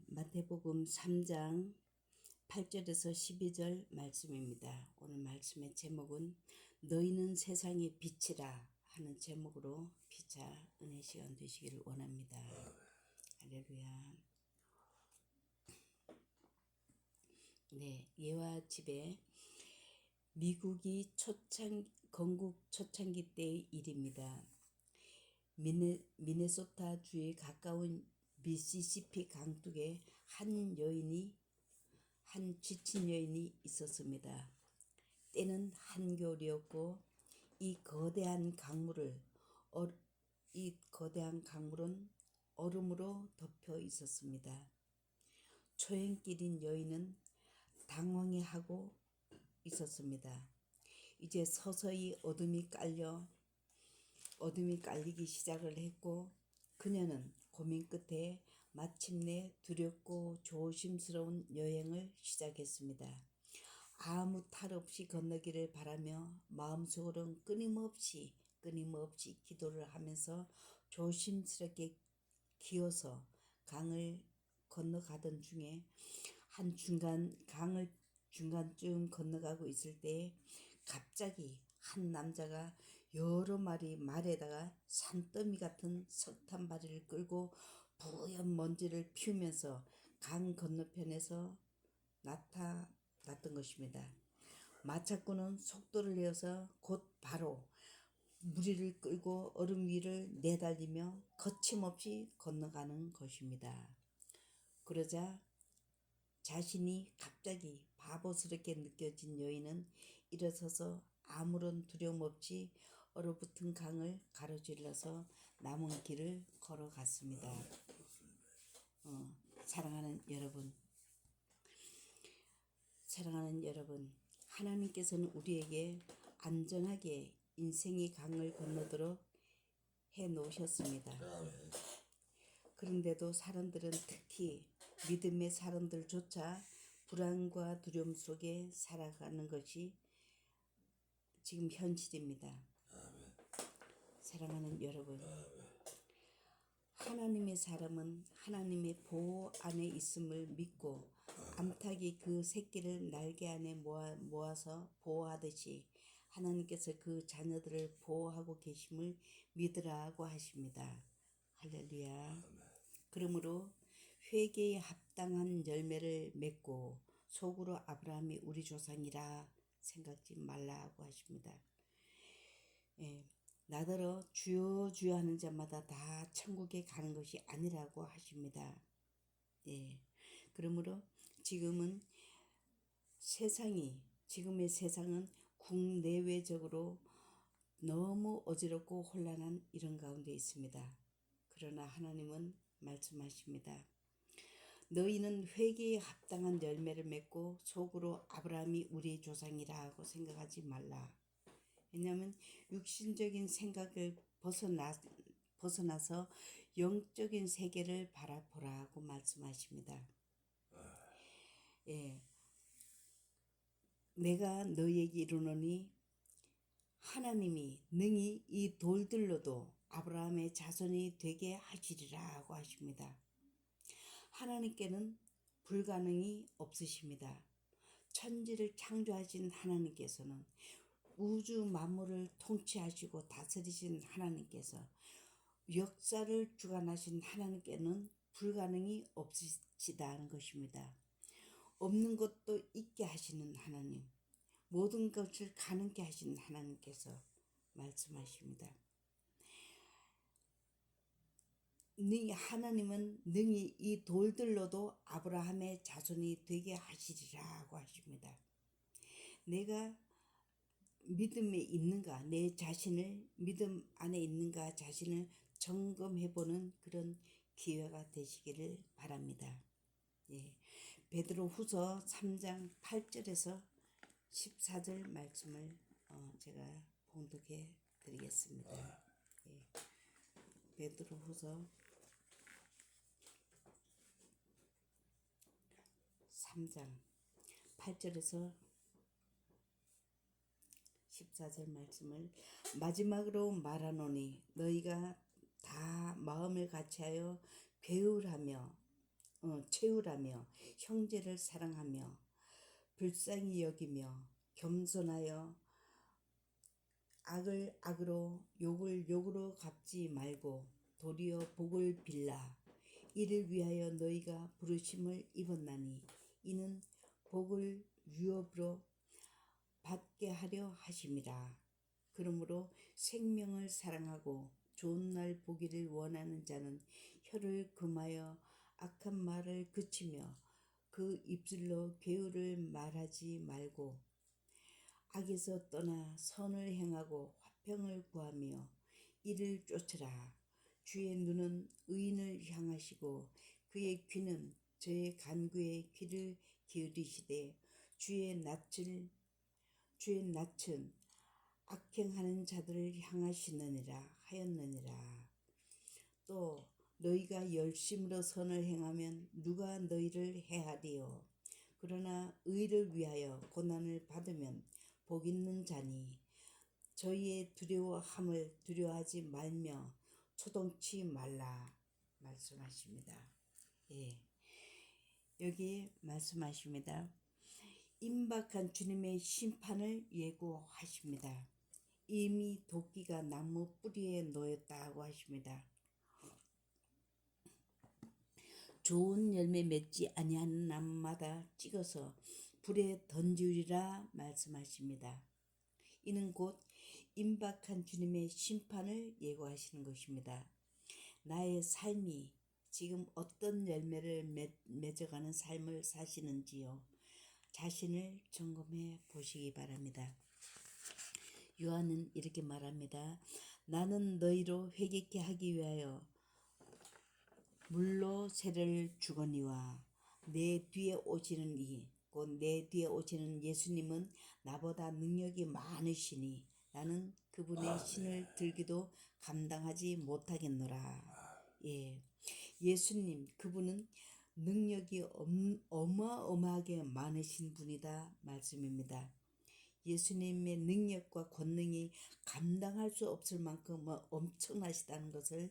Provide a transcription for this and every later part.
마태복음 3장 8절에서 12절 말씀입니다. 오늘 말씀의 제목은 너희는 세상의 빛이라 하는 제목으로 피차 은혜 시간 되시기를 원합니다. 할렐루야. 예와 집에 미국이 건국 초창기 때의 일입니다. 미네소타 주에 가까운 미시시피 강둑에 한 지친 여인이 있었습니다. 때는 한겨울이었고 이 거대한 강물은 얼음으로 덮여 있었습니다. 초행길인 여인은 당황해하고 있었습니다. 이제 서서히 어둠이 깔리기 시작을 했고 그녀는 고민 끝에 마침내 두렵고 조심스러운 여행을 시작했습니다. 아무 탈 없이 건너기를 바라며 마음속으로는 끊임없이 기도를 하면서 조심스럽게 기어서 강을 건너가던 중에 강을 중간쯤 건너가고 있을 때 갑자기 한 남자가 여러 마리 말에다가 산더미 같은 석탄 바리를 끌고 뿌연 먼지를 피우면서 강 건너편에서 나타났던 것입니다. 마차꾼은 속도를 내어서 곧 바로 무리를 끌고 얼음 위를 내달리며 거침없이 건너가는 것입니다. 그러자 자신이 갑자기 바보스럽게 느껴진 여인은 일어서서 아무런 두려움 없이 얼어붙은 강을 가로질러서 남은 길을 걸어갔습니다. 사랑하는 여러분, 하나님께서는 우리에게 안전하게 인생의 강을 건너도록 해 놓으셨습니다. 그런데도 사람들은, 특히 믿음의 사람들조차 불안과 두려움 속에 살아가는 것이 지금 현실입니다. 사랑하는 여러분, 하나님의 사람은 하나님의 보호 안에 있음을 믿고 암탉이 그 새끼를 날개 안에 모아서 보호하듯이 하나님께서 그 자녀들을 보호하고 계심을 믿으라고 하십니다. 할렐루야. 그러므로 회개에 합당한 열매를 맺고 속으로 아브라함이 우리 조상이라 생각지 말라고 하십니다. 나더러 주여 주여 하는 자마다 다 천국에 가는 것이 아니라고 하십니다. 그러므로 지금의 세상은 국내외적으로 너무 어지럽고 혼란한 이런 가운데 있습니다. 그러나 하나님은 말씀하십니다. 너희는 회개에 합당한 열매를 맺고 속으로 아브라함이 우리의 조상이라고 생각하지 말라. 왜냐하면 육신적인 생각을 벗어나서 영적인 세계를 바라보라고 말씀하십니다. 내가 너희에게 이르노니 하나님이 능히 이 돌들로도 아브라함의 자손이 되게 하시리라고 하십니다. 하나님께는 불가능이 없으십니다. 천지를 창조하신 하나님께서는 우주 만물을 통치하시고 다스리신 하나님께서 역사를 주관하신 하나님께는 불가능이 없으시다는 것입니다. 없는 것도 있게 하시는 하나님, 모든 것을 가능케 하시는 하나님께서 말씀하십니다. 하나님은 능히 이 돌들로도 아브라함의 자손이 되게 하시리라고 하십니다. 내가 믿음에 있는가, 내 자신을 믿음 안에 있는가 자신을 점검해보는 그런 기회가 되시기를 바랍니다. 베드로 후서 3장 8절에서 14절 말씀을 제가 봉독해 드리겠습니다. 베드로 후서 3장 8절에서 14절 말씀을 마지막으로 말하노니 너희가 다 마음을 같이하여 괴울하며 채우라며 형제를 사랑하며 불쌍히 여기며 겸손하여 악을 악으로 욕을 욕으로 갚지 말고 도리어 복을 빌라. 이를 위하여 너희가 부르심을 입었나니 이는 복을 유업으로 받게 하려 하심이라. 그러므로 생명을 사랑하고 좋은 날 보기를 원하는 자는 혀를 금하여 악한 말을 그치며 그 입술로 괴유를 말하지 말고 악에서 떠나 선을 행하고 화평을 구하며 이를 쫓으라. 주의 눈은 의인을 향하시고 그의 귀는 저의 간구에 귀를 기울이시되 주의 낯은 악행하는 자들을 향하시느니라 하였느니라. 또 너희가 열심으로 선을 행하면 누가 너희를 해하리요. 그러나 의를 위하여 고난을 받으면 복 있는 자니 저희의 두려워함을 두려워하지 말며 초동치 말라 말씀하십니다. 예, 여기 말씀하십니다. 임박한 주님의 심판을 예고하십니다. 이미 도끼가 나무 뿌리에 놓였다고 하십니다. 좋은 열매 맺지 아니하는 나무마다 찍어서 불에 던지리라 말씀하십니다. 이는 곧 임박한 주님의 심판을 예고하시는 것입니다. 나의 삶이 지금 어떤 열매를 맺어가는 삶을 사시는지요. 자신을 점검해 보시기 바랍니다. 요한은 이렇게 말합니다. 나는 너희로 회개케 하기 위하여 물로 세례를 주거니와 내 뒤에 오시는 곧 내 뒤에 오시는 예수님은 나보다 능력이 많으시니 나는 그분의 신을 들기도 감당하지 못하겠노라. 예, 예수님 그분은 능력이 어마어마하게 많으신 분이다 말씀입니다. 예수님의 능력과 권능이 감당할 수 없을 만큼 엄청나시다는 것을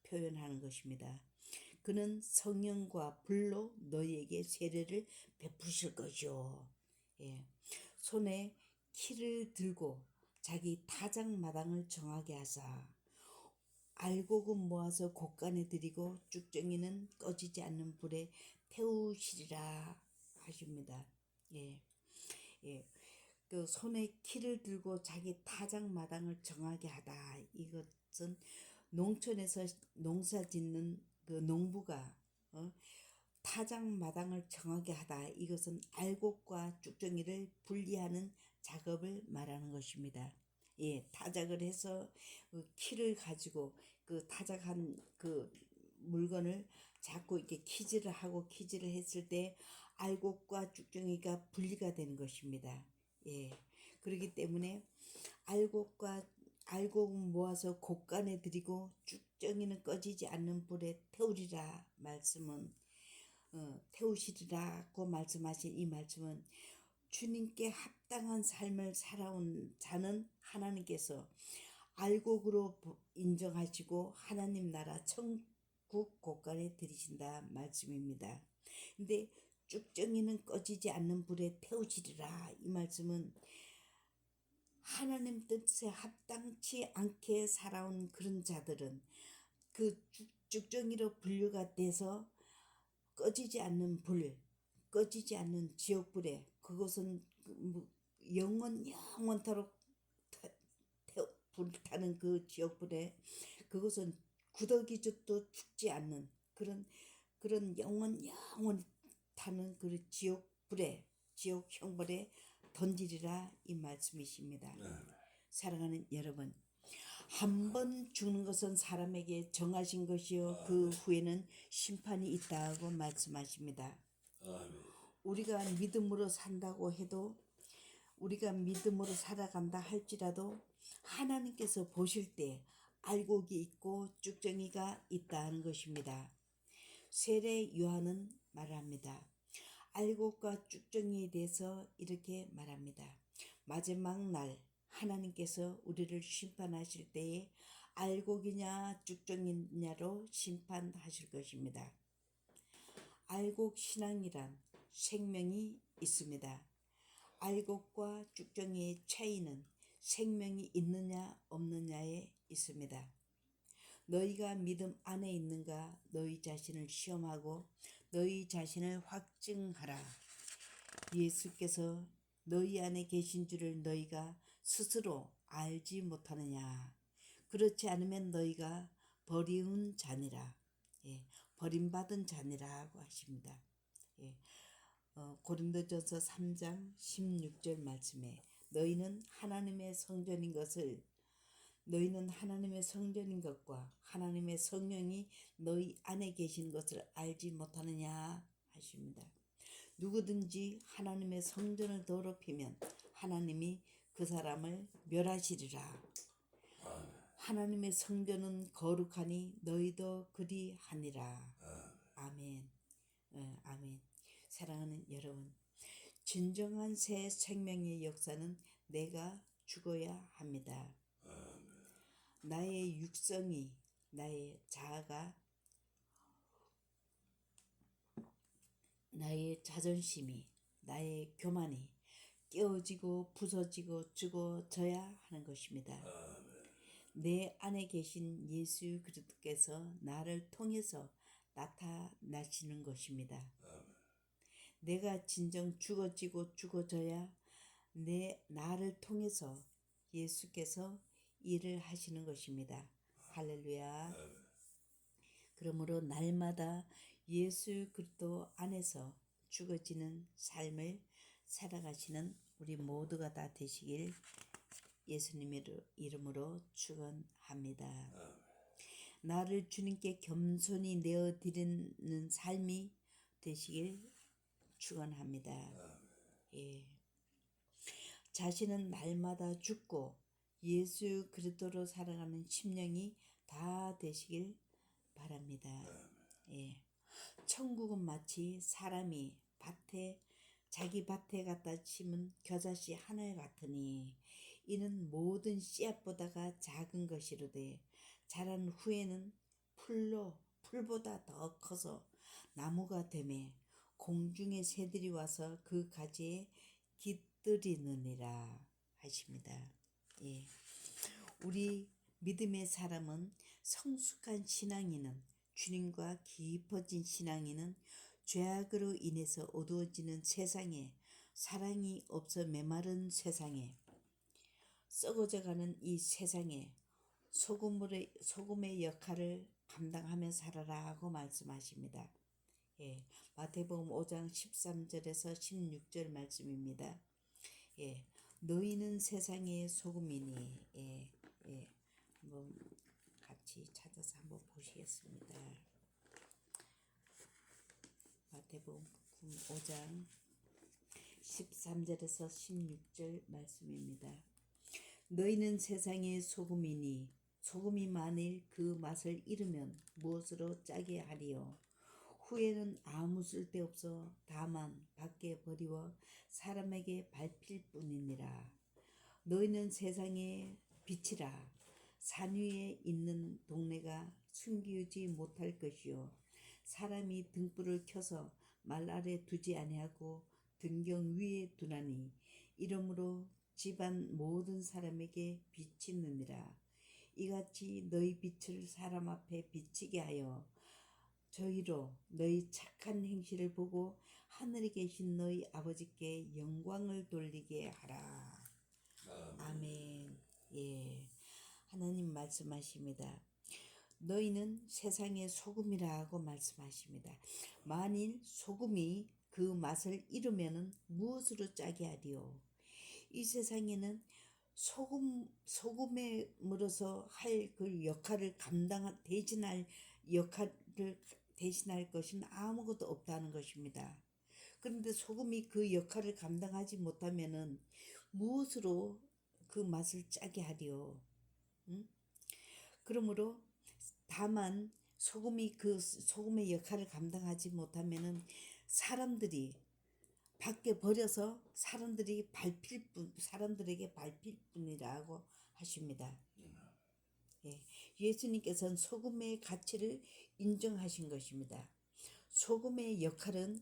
표현하는 것입니다. 그는 성령과 불로 너희에게 세례를 베푸실 것이요. 손에 키를 들고 자기 타작마당을 정하게 하사 알곡은 모아서 곳간에 들이고 쭉정이는 꺼지지 않는 불에 태우시리라 하십니다. 그 손에 키를 들고 자기 타작마당을 정하게 하다. 이것은 농촌에서 농사 짓는 그 농부가 타작마당을 정하게 하다. 이것은 알곡과 쭉정이를 분리하는 작업을 말하는 것입니다. 타작을 해서 그 키를 가지고 그 타작한 그 물건을 자꾸 이렇게 키질을 했을 때 알곡과 쭉정이가 분리가 되는 것입니다. 그렇기 때문에 알곡은 모아서 곳간에 들이고 쭉정이는 꺼지지 않는 불에 태우리라 말씀은 태우시리라고 말씀하신 이 말씀은 주님께 합당한 삶을 살아온 자는 하나님께서 알곡으로 인정하시고 하나님 나라 천국 곳간에 들이신다 말씀입니다. 근데 쭉정이는 꺼지지 않는 불에 태우시리라 이 말씀은 하나님 뜻에 합당치 않게 살아온 그런 자들은 그 쭉정이로 분류가 돼서 꺼지지 않는 불, 꺼지지 않는 지옥불에 그것은 영원토록 불타는 그 지옥불에 그것은 구더기죽도 죽지 않는 그런 영원히 타는 그 지옥불에 지옥 형벌에 던지리라 이 말씀이십니다. 사랑하는 여러분, 한 번 죽는 것은 사람에게 정하신 것이요 그 후에는 심판이 있다고 말씀하십니다. 우리가 믿음으로 산다고 해도 우리가 믿음으로 살아간다 할지라도 하나님께서 보실 때 알곡이 있고 쭉정이가 있다는 것입니다. 세례 요한은 말합니다. 알곡과 쭉정이에 대해서 이렇게 말합니다. 마지막 날 하나님께서 우리를 심판하실 때에 알곡이냐 쭉정이냐로 심판하실 것입니다. 알곡 신앙이란 생명이 있습니다. 알곡과 쭉정이의 차이는 생명이 있느냐 없느냐에 있습니다. 너희가 믿음 안에 있는가 너희 자신을 시험하고 너희 자신을 확증하라. 예수께서 너희 안에 계신 줄을 너희가 스스로 알지 못하느냐. 그렇지 않으면 너희가 버리운 자니라. 버림받은 자니라고 하십니다. 고린도전서 3장 16절 말씀에 너희는 하나님의 성전인 것과 하나님의 성령이 너희 안에 계신 것을 알지 못하느냐 하십니다. 누구든지 하나님의 성전을 더럽히면 하나님이 그 사람을 멸하시리라. 하나님의 성전은 거룩하니 너희도 그리하니라. 아멘. 아멘. 사랑하는 여러분, 진정한 새 생명의 역사는 내가 죽어야 합니다. 나의 육성이, 나의 자아가, 나의 자존심이, 나의 교만이 깨어지고 부서지고 죽어져야 하는 것입니다. 내 안에 계신 예수 그리스도께서 나를 통해서 나타나시는 것입니다. 내가 진정 죽어지고 죽어져야 나를 통해서 예수께서 일을 하시는 것입니다. 할렐루야. 그러므로 날마다 예수 그리스도 안에서 죽어지는 삶을 살아가시는 우리 모두가 다 되시길 예수님의 이름으로 축원합니다. 나를 주님께 겸손히 내어드리는 삶이 되시길 축원합니다. 자신은 날마다 죽고 예수 그리스도로 살아가는 심령이 다 되시길 바랍니다. 천국은 마치 사람이 자기 밭에 갖다 심은 겨자씨 하늘 같으니 이는 모든 씨앗보다가 작은 것이로되 자란 후에는 풀보다 더 커서 나무가 되매 공중의 새들이 와서 그 가지에 깃들이느니라 하십니다. 우리 믿음의 사람은 성숙한 신앙인은 주님과 깊어진 신앙인은 죄악으로 인해서 어두워지는 세상에 사랑이 없어 메마른 세상에 썩어져가는 이 세상에 소금의 역할을 감당하며 살아라 하고 말씀하십니다. 마태복음 5장 13절에서 16절 말씀입니다. 너희는 세상의 소금이니 한번 같이 찾아서 한번 보시겠습니다. 마태복음 5장 13절에서 16절 말씀입니다. 너희는 세상의 소금이니 소금이 만일 그 맛을 잃으면 무엇으로 짜게 하리요. 후에는 아무 쓸데없어 다만 밖에 버리워 사람에게 밟힐 뿐이니라. 너희는 세상의 빛이라. 산 위에 있는 동네가 숨기지 못할 것이요 사람이 등불을 켜서 말 아래 두지 아니하고 등경 위에 두나니 이러므로 집안 모든 사람에게 비치느니라. 이같이 너희 빛을 사람 앞에 비치게 하여 저희로 너희 착한 행실을 보고 하늘에 계신 너희 아버지께 영광을 돌리게 하라. 아멘. 하나님 말씀하십니다. 너희는 세상의 소금이라고 말씀하십니다. 만일 소금이 그 맛을 잃으면 무엇으로 짜게 하리요. 이 세상에는 소금으로서 할 그 역할을 대신할 것은 아무것도 없다는 것입니다. 그런데 소금이 그 역할을 감당하지 못하면은 무엇으로 그 맛을 짜게 하리요. 그러므로 다만 소금의 역할을 감당하지 못하면은 사람들이 밖에 버려서 사람들에게 밟힐 뿐이라고 하십니다. 예수님께서는 소금의 가치를 인정하신 것입니다. 소금의 역할은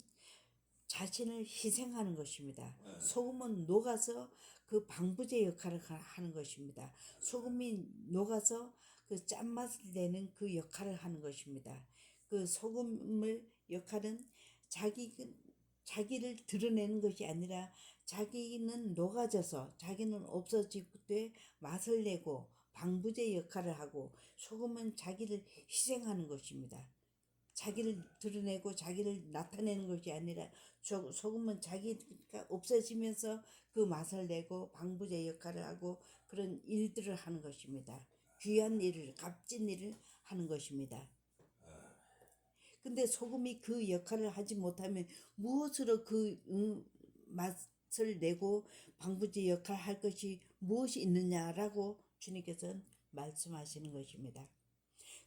자신을 희생하는 것입니다. 소금은 녹아서 그 방부제 역할을 하는 것입니다. 소금이 녹아서 그 짠맛을 내는 그 역할을 하는 것입니다. 그 소금의 역할은 자기를 드러내는 것이 아니라 자기는 녹아져서 자기는 없어지되 맛을 내고 방부제 역할을 하고, 소금은 자기를 희생하는 것입니다. 자기를 드러내고 자기를 나타내는 것이 아니라 소금은 자기가 없어지면서 그 맛을 내고 방부제 역할을 하고 그런 일들을 하는 것입니다. 귀한 일을, 값진 일을 하는 것입니다. 근데 소금이 그 역할을 하지 못하면 무엇으로 그 맛을 내고 방부제 역할을 할 것이 무엇이 있느냐라고 주님께서는 말씀하시는 것입니다.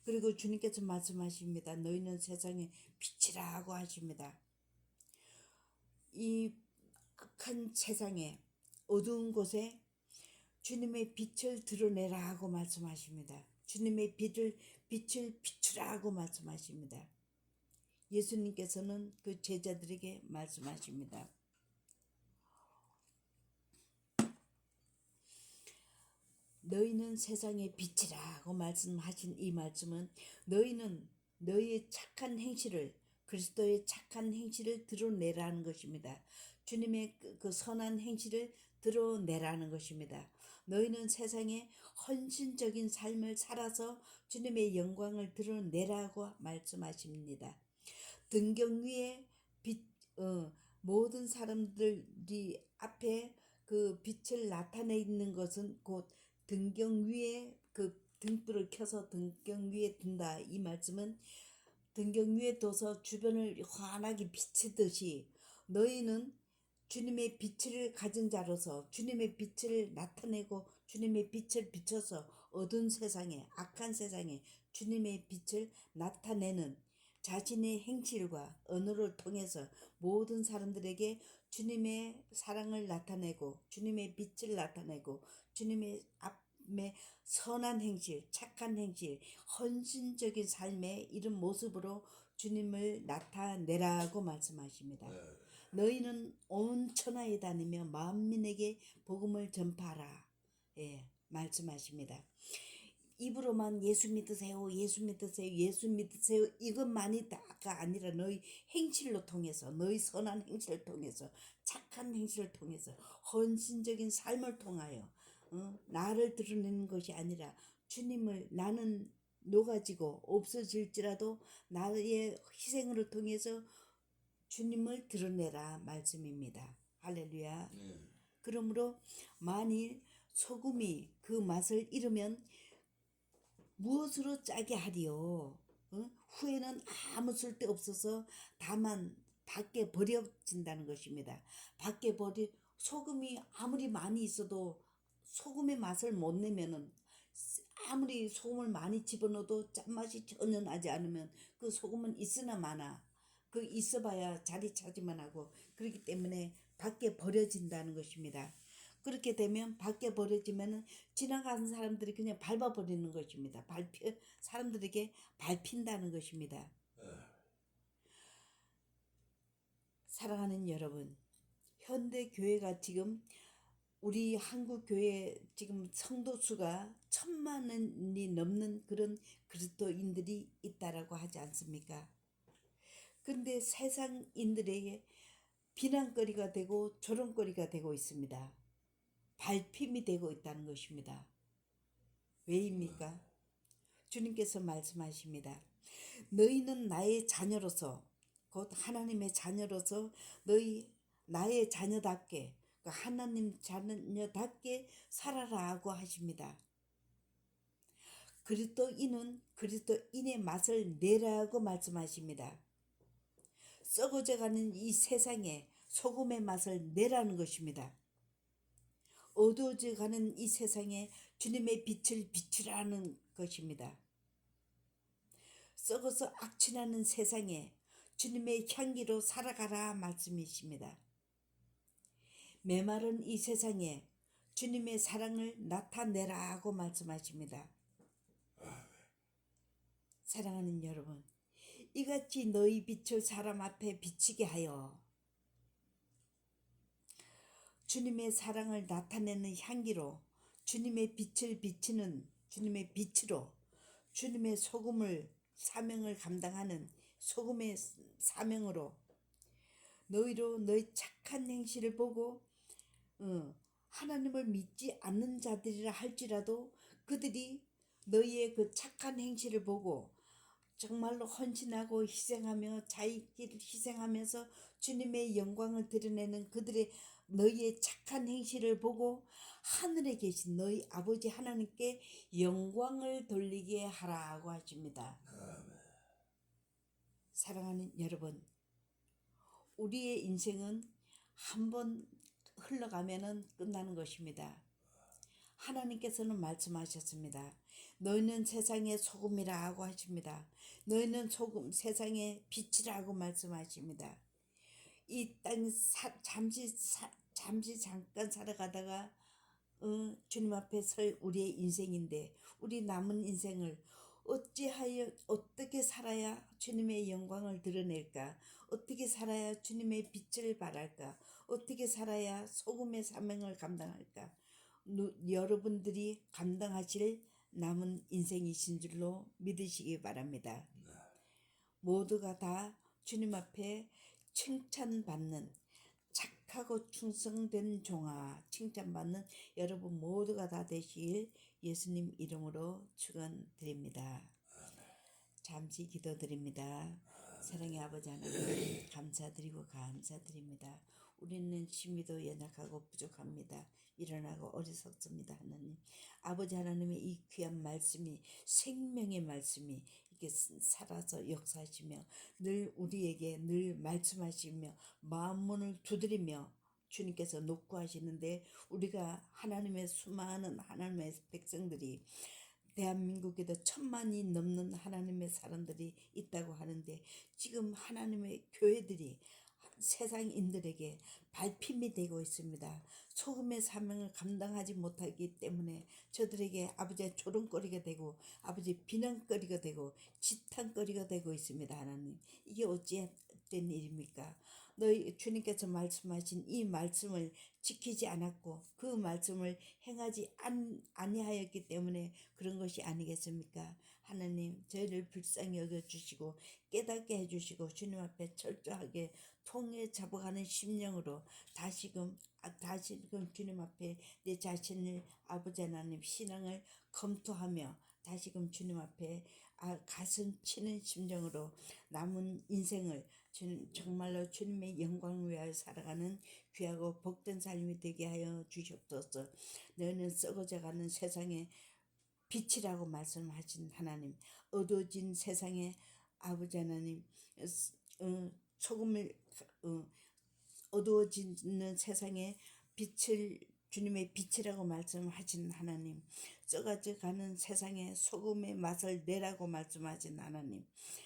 그리고 주님께서 말씀하십니다. 너희는 세상의 빛이라고 하십니다. 이 극한 세상에, 어두운 곳에 주님의 빛을 드러내라고 말씀하십니다. 주님의 빛을 비추라고 말씀하십니다. 예수님께서는 그 제자들에게 말씀하십니다. 너희는 세상의 빛이라고 말씀하신 이 말씀은 너희는 너희의 착한 행실을, 그리스도의 착한 행실을 드러내라는 것입니다. 주님의 그 선한 행실을 드러내라는 것입니다. 너희는 세상에 헌신적인 삶을 살아서 주님의 영광을 드러내라고 말씀하십니다. 등경 위에 모든 사람들이 앞에 그 빛을 나타내는 것은 곧 등경 위에 그 등불을 켜서 등경 위에 둔다. 이 말씀은 등경 위에 둬서 주변을 환하게 비치듯이 너희는 주님의 빛을 가진 자로서 주님의 빛을 나타내고 주님의 빛을 비춰서 어두운 세상에, 악한 세상에 주님의 빛을 나타내는 자신의 행실과 언어를 통해서 모든 사람들에게 주님의 사랑을 나타내고 주님의 빛을 나타내고 주님의 앞에 선한 행실, 착한 행실, 헌신적인 삶의 이런 모습으로 주님을 나타내라고 말씀하십니다. 너희는 온 천하에 다니며 만민에게 복음을 전파하라. 말씀하십니다. 입으로만 예수 믿으세요, 예수 믿으세요, 예수 믿으세요 이것만이 다가 아니라 너희 행실로 통해서, 너희 선한 행실을 통해서, 착한 행실을 통해서, 헌신적인 삶을 통하여 나를 드러내는 것이 아니라 주님을, 나는 녹아지고 없어질지라도 나의 희생을 통해서 주님을 드러내라 말씀입니다. 할렐루야. 그러므로 만일 소금이 그 맛을 잃으면 무엇으로 짜게 하리요? 후에는 아무 쓸데없어서 다만 밖에 버려진다는 것입니다. 소금이 아무리 많이 있어도 소금의 맛을 못 내면은, 아무리 소금을 많이 집어넣어도 짠맛이 전혀 나지 않으면 그 소금은 있으나 마나 그 있어봐야 자리 차지만 하고, 그렇기 때문에 밖에 버려진다는 것입니다. 그렇게 되면 밖에 버려지면은 지나가는 사람들이 그냥 밟아버리는 것입니다. 사람들에게 밟힌다는 것입니다. 사랑하는 여러분, 현대 교회가 지금, 우리 한국 교회 지금 성도 수가 1,000만이 넘는 그런 그리스도인들이 있다라고 하지 않습니까? 근데 세상인들에게 비난거리가 되고 조롱거리가 되고 있습니다. 발핌이 되고 있다는 것입니다. 왜입니까? 주님께서 말씀하십니다. 너희는 나의 자녀로서, 곧 하나님의 자녀로서 나의 자녀답게, 하나님 자녀답게 살아라고 하십니다. 그리스도인은 그리스도인의 맛을 내라고 말씀하십니다. 썩어져가는 이 세상에 소금의 맛을 내라는 것입니다. 어두워져가는 이 세상에 주님의 빛을 비추라는 것입니다. 썩어서 악취나는 세상에 주님의 향기로 살아가라 말씀이십니다. 메마른 이 세상에 주님의 사랑을 나타내라고 말씀하십니다. 사랑하는 여러분, 이같이 너희 빛을 사람 앞에 비치게 하여 주님의 사랑을 나타내는 향기로, 주님의 빛을 비치는 주님의 빛으로, 주님의 소금을 사명을 감당하는 소금의 사명으로 너희로 너희 착한 행실을 보고 하나님을 믿지 않는 자들이라 할지라도 그들이 너희의 그 착한 행실을 보고 정말로 헌신하고 희생하며 자기를 희생하면서 주님의 영광을 드러내는 그들의 너희의 착한 행실을 보고 하늘에 계신 너희 아버지 하나님께 영광을 돌리게 하라고 하십니다. 사랑하는 여러분, 우리의 인생은 한번 흘러가면은 끝나는 것입니다. 하나님께서는 말씀하셨습니다. 너희는 세상의 소금이라고 하십니다. 너희는 소금, 세상의 빛이라고 말씀하십니다. 이 땅 잠시 잠깐 살아가다가 주님 앞에 설 우리의 인생인데 우리 남은 인생을 어찌하여 어떻게 살아야 주님의 영광을 드러낼까? 어떻게 살아야 주님의 빛을 발할까? 어떻게 살아야 소금의 사명을 감당할까? 여러분들이 감당하실 남은 인생이신 줄로 믿으시기 바랍니다. 모두가 다 주님 앞에 칭찬받는 착하고 충성된 종아, 칭찬받는 여러분 모두가 다 되실 예수님 이름으로 축원드립니다. 잠시 기도드립니다. 사랑의 아버지 하나님 감사드리고 감사드립니다. 우리는 심히도 연약하고 부족합니다. 일어나고 어리석습니다. 하나님 아버지 하나님의 이 귀한 말씀이 생명의 말씀이 이렇게 살아서 역사하시며 늘 우리에게 늘 말씀하시며 마음문을 두드리며 주님께서 녹구하시는데 우리가 하나님의 수많은 하나님의 백성들이 대한민국에도 1,000만이 넘는 하나님의 사람들이 있다고 하는데 지금 하나님의 교회들이 세상인들에게 발핌이 되고 있습니다. 소금의 사명을 감당하지 못하기 때문에 저들에게 아버지의 조롱거리가 되고 아버지 비난거리가 되고 지탄거리가 되고 있습니다. 하나님 이게 어찌된 일입니까? 너희 주님께서 말씀하신 이 말씀을 지키지 않았고 그 말씀을 행하지 아니하였기 때문에 그런 것이 아니겠습니까? 하나님 저희를 불쌍히 여겨주시고 깨닫게 해주시고 주님 앞에 철저하게 통해 잡아가는 심령으로 다시금 주님 앞에 내 자신을 아버지 하나님 신앙을 검토하며 다시금 주님 앞에 가슴 치는 심정으로 남은 인생을 정말로 주님의 영광을 위하여 살아가는 귀하고 복된 삶이 되게 하여 주시옵소서. 너희는 썩어져가는 세상의 빛이라고 말씀하신 하나님, 어두워진 세상에 아버지 하나님 소금을 어두워지는 세상에 빛을 주님의 빛이라고 말씀하신 하나님, 썩어져 가는 세상에 소금의 맛을 내라고 말씀하신 하나님,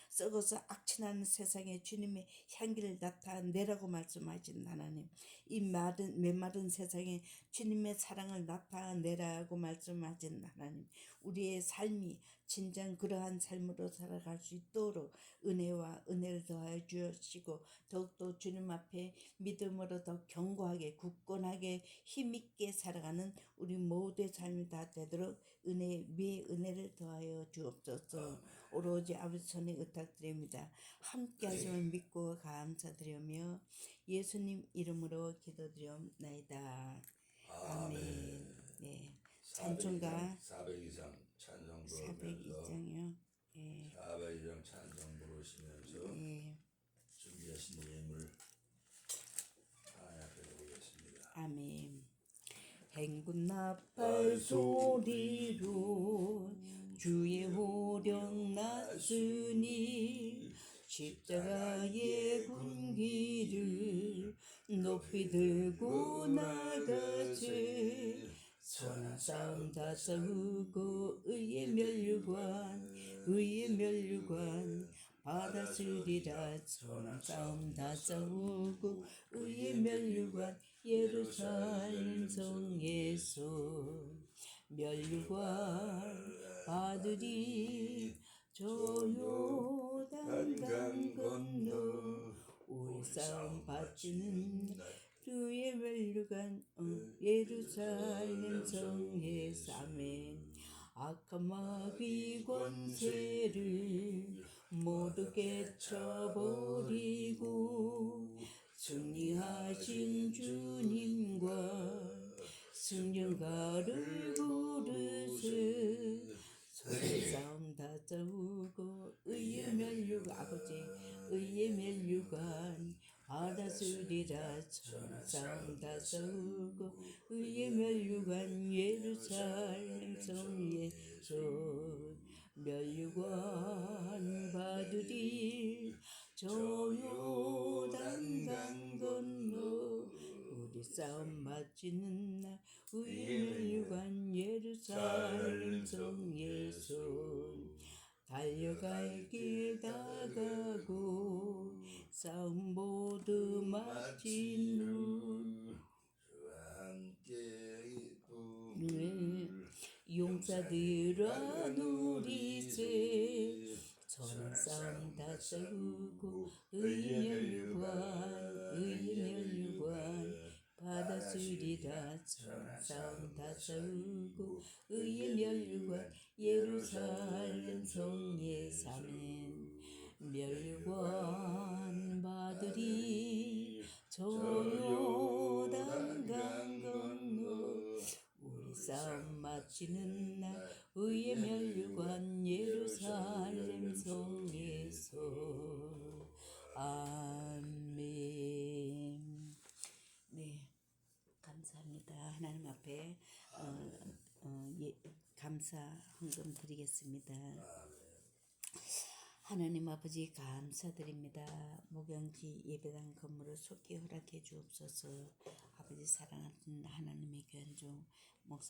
썩어서 악취나는 세상에 주님의 향기를 나타내라고 말씀하신 하나님, 이 메마른 세상에 주님의 사랑을 나타내라고 말씀하신 하나님, 우리의 삶이 진정 그러한 삶으로 살아갈 수 있도록 은혜와 은혜를 더하여 주시고 더욱더 주님 앞에 믿음으로 더 견고하게 굳건하게 힘있게 살아가는 우리 모두의 삶이 다 되도록 은혜 위에 은혜를 더하여 주옵소서. 오로지 아버지 손에 의탁드립니다. 함께 하심을 믿고 감사드리며 예수님 이름으로 기도드리옵나이다. 아멘. 네. 찬송가 402장 찬송 부르면서 402장이요. 예. 402장 찬송 부르시면서 예. 준비하신 예물 하나 앞에 드리겠습니다. 아멘. 행군 나팔 소리로 주의 호령 났으니 십자가의 군기를 높이 들고 나가세. 선한 싸움 다 싸우고 의의 멸류관 받았으리라. 선한 싸움 다 싸우고 의의 멸류관 예루살렘 성에서 멸류관 받으리. 저 요단강 건너 우리 싸움 바치는 주의 멸류관 예루살렘 성의 싸맨 악한 마귀 권세를 모두 깨쳐버리고 승리하신 주님과 승전가를 부르세 소리 싸움 다 싸우고 의의 멸류관 아버지 의의 멸류관 받아쓰리라 싸움 다 싸우고 의의 멸류관 예루살렘 성에서 멸류관 받으리 저 요단강 건너 우리 싸움 마치는 날 의의 멸류관 예루살렘 성에서 달려갈 길 다 가고 싸움 모두 마친 후 함께 용사들아 누리세 저는 싸움 다 싸우고 의의 멸류관 받아쓰리라 저는 싸움 다 싸우고 의의 멸류관 예루살렘 성에 사는 멸류관 받으리 저 요단강 건너 우리 싸움 마치는 날 의의 멸류관 예루살렘 성에서 아멘. 네, 감사합니다. 하나님 앞에 감사 헌금 드리겠습니다. 하나님 아버지 감사드립니다. 목양지 예배당 건물을 속히 허락해 주옵소서. 아버지 사랑하는 하나님의 귀한 종 목사